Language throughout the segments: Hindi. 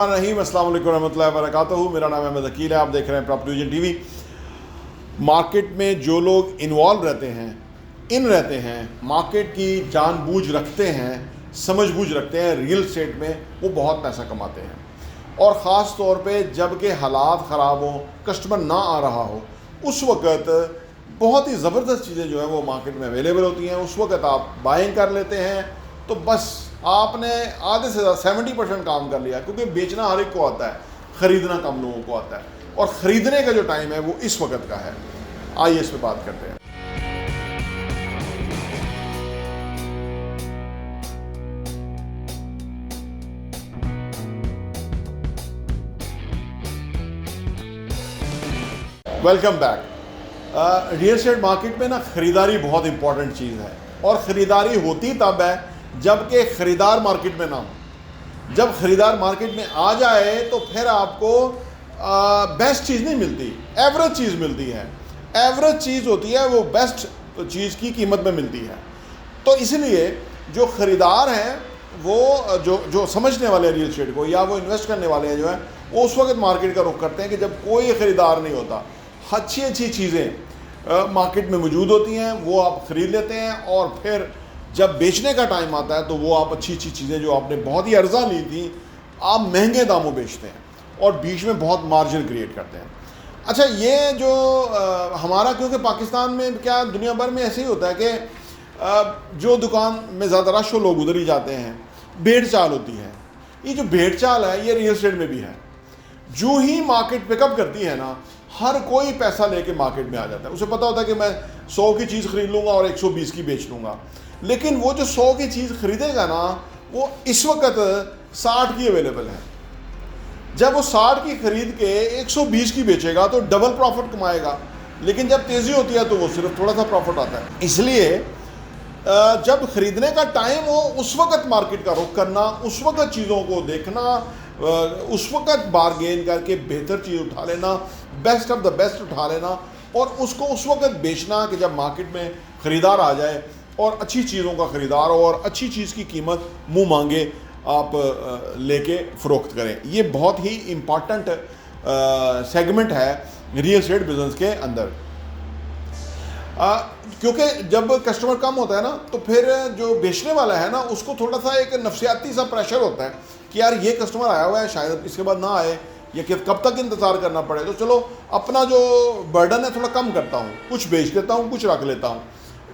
रहीम अस्सलाम वालेकुम रहमतुल्लाहि व बरकातहू। मेरा नाम अहमद अकील है। आप देख रहे हैं प्रॉपर्टी विजन टीवी। मार्केट में जो लोग इन्वॉल्व रहते हैं, मार्केट की जानबूझ रखते हैं, समझबूझ रखते हैं रियल एस्टेट में, वो बहुत पैसा कमाते हैं। और ख़ास तौर पे जब के हालात ख़राब हों, कस्टमर ना आ रहा हो, उस वक़्त बहुत ही ज़बरदस्त चीज़ें जो हैं वो मार्केट में अवेलेबल होती हैं। उस वक़्त आप बाइंग कर लेते हैं तो बस आपने आधे से ज़्यादा 70% काम कर लिया, क्योंकि बेचना हर एक को आता है, ख़रीदना कम लोगों को आता है। और ख़रीदने का जो टाइम है वो इस वक्त का है। आइए इस पर बात करते हैं। Welcome back. Real estate market में ना ख़रीदारी बहुत इंपॉर्टेंट चीज़ है, और ख़रीदारी होती तब है जबकि ख़रीदार मार्केट में ना हो। जब ख़रीदार मार्केट में आ जाए तो फिर आपको बेस्ट चीज़ नहीं मिलती, एवरेज चीज़ मिलती है। एवरेज चीज़ होती है वो बेस्ट चीज़ की कीमत में मिलती है। तो इसलिए जो ख़रीदार हैं वो जो समझने वाले रियल एस्टेट को, या वो इन्वेस्ट करने वाले हैं जो हैं, वो उस वक्त मार्केट का रुख करते हैं कि जब कोई ख़रीदार नहीं होता। अच्छी अच्छी चीज़ें मार्केट में मौजूद होती हैं, वो आप ख़रीद लेते हैं, और फिर जब बेचने का टाइम आता है तो वो आप अच्छी अच्छी चीज़ें जो आपने बहुत ही अर्जा ली थी, आप महंगे दामों बेचते हैं और बीच में बहुत मार्जिन क्रिएट करते हैं। अच्छा, ये जो हमारा, क्योंकि पाकिस्तान में क्या दुनिया भर में ऐसे ही होता है कि जो दुकान में ज़्यादा रश हो लोग उधर ही जाते हैं, भेड़ चाल होती है। ये जो भेड़ चाल है ये रियल एस्टेट में भी है। जो ही मार्केट पिकअप करती है ना, हर कोई पैसा लेके मार्केट में आ जाता है। उसे पता होता है कि मैं 100 की चीज़ खरीद लूँगा और 120 की बेच लूँगा। लेकिन वो जो 100 की चीज़ खरीदेगा ना, वो इस वक्त 60 की अवेलेबल है। जब वो 60 की खरीद के 120 की बेचेगा तो डबल प्रॉफिट कमाएगा। लेकिन जब तेज़ी होती है तो वो सिर्फ थोड़ा सा प्रॉफिट आता है। इसलिए जब खरीदने का टाइम हो उस वक्त मार्केट का रुख करना, उस वक्त चीज़ों को देखना, उस वक्त बारगेन करके बेहतर चीज़ उठा लेना, बेस्ट ऑफ द बेस्ट उठा लेना, और उसको उस वक्त बेचना कि जब मार्केट में ख़रीदार आ जाए और अच्छी चीज़ों का ख़रीदार हो और अच्छी चीज़ की कीमत मुंह मांगे आप लेके फ़रोख्त करें। ये बहुत ही इम्पॉर्टेंट सेगमेंट है रियल एस्टेट बिज़नेस के अंदर। क्योंकि जब कस्टमर कम होता है ना, तो फिर जो बेचने वाला है ना, उसको थोड़ा सा एक नफसियाती सा प्रेशर होता है कि यार ये कस्टमर आया हुआ है, शायद इसके बाद ना आए, या कि कब तक इंतज़ार करना पड़े, तो चलो अपना जो बर्डन है थोड़ा कम करता हूँ, कुछ बेच देता हूँ, कुछ रख लेता हूँ।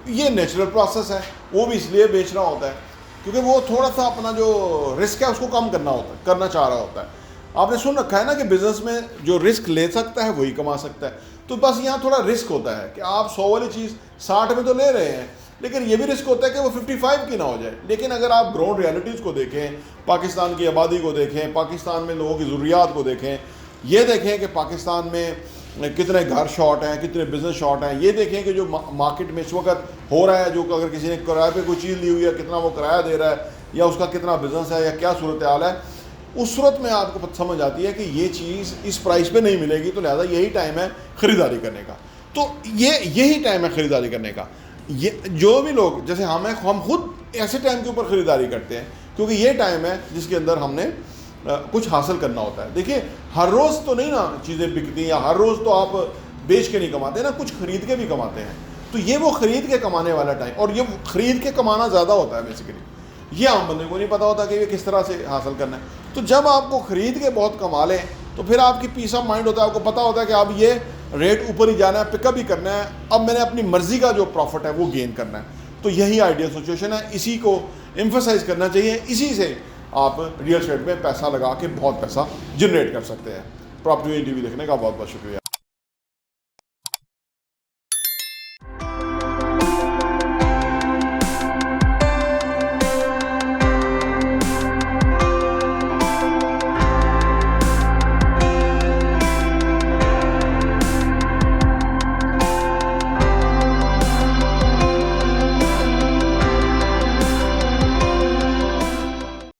ये नेचुरल प्रोसेस है। वो भी इसलिए बेच रहा होता है क्योंकि वो थोड़ा सा अपना जो रिस्क है उसको कम करना चाह रहा होता है। आपने सुन रखा है ना कि बिज़नेस में जो रिस्क ले सकता है वही कमा सकता है। तो बस यहाँ थोड़ा रिस्क होता है कि आप 100 वाली चीज़ 60 में तो ले रहे हैं, लेकिन ये भी रिस्क होता है कि वो 55 की ना हो जाए। लेकिन अगर आप ग्राउंड रियलिटीज़ को देखें, पाकिस्तान की आबादी को देखें, पाकिस्तान में लोगों की ज़रूरियात को देखें, ये देखें कि पाकिस्तान में कितने घर शॉर्ट हैं, कितने बिज़नेस शॉर्ट हैं, ये देखें कि जो मार्केट में इस वक्त हो रहा है, जो अगर किसी ने किराए पे कोई चीज़ ली हुई है, कितना वो किराया दे रहा है, या उसका कितना बिज़नेस है, या क्या सूरत हाल है, उस सूरत में आपको समझ आती है कि ये चीज़ इस प्राइस पे नहीं मिलेगी। तो लिहाजा यही टाइम है ख़रीदारी करने का। तो यही टाइम है ख़रीदारी करने का। ये जो भी लोग, जैसे हम खुद ऐसे टाइम के ऊपर ख़रीदारी करते हैं, क्योंकि ये टाइम है जिसके अंदर हमने कुछ हासिल करना होता है। देखिए, हर रोज़ तो नहीं ना चीज़ें बिकती, या हर रोज़ तो आप बेच के नहीं कमाते ना, कुछ ख़रीद के भी कमाते हैं। तो ये वो ख़रीद के कमाने वाला टाइम, और ये ख़रीद के कमाना ज़्यादा होता है बेसिकली। ये आम बंदे को नहीं पता होता कि ये किस तरह से हासिल करना है। तो जब आपको ख़रीद के बहुत कमा लें तो फिर आपकी पीस ऑफ माइंड होता है, आपको पता होता है कि अब ये रेट ऊपर ही जाना है, पिकअप ही करना है, अब मैंने अपनी मर्ज़ी का जो प्रॉफिट है वो गेन करना है। तो यही आइडियल सिचुएशन है, इसी को एम्फसाइज करना चाहिए। इसी से आप रियल एस्टेट में पैसा लगा के बहुत पैसा जनरेट कर सकते हैं। प्रॉपर्टी टीवी देखने का बहुत बहुत शुक्रिया।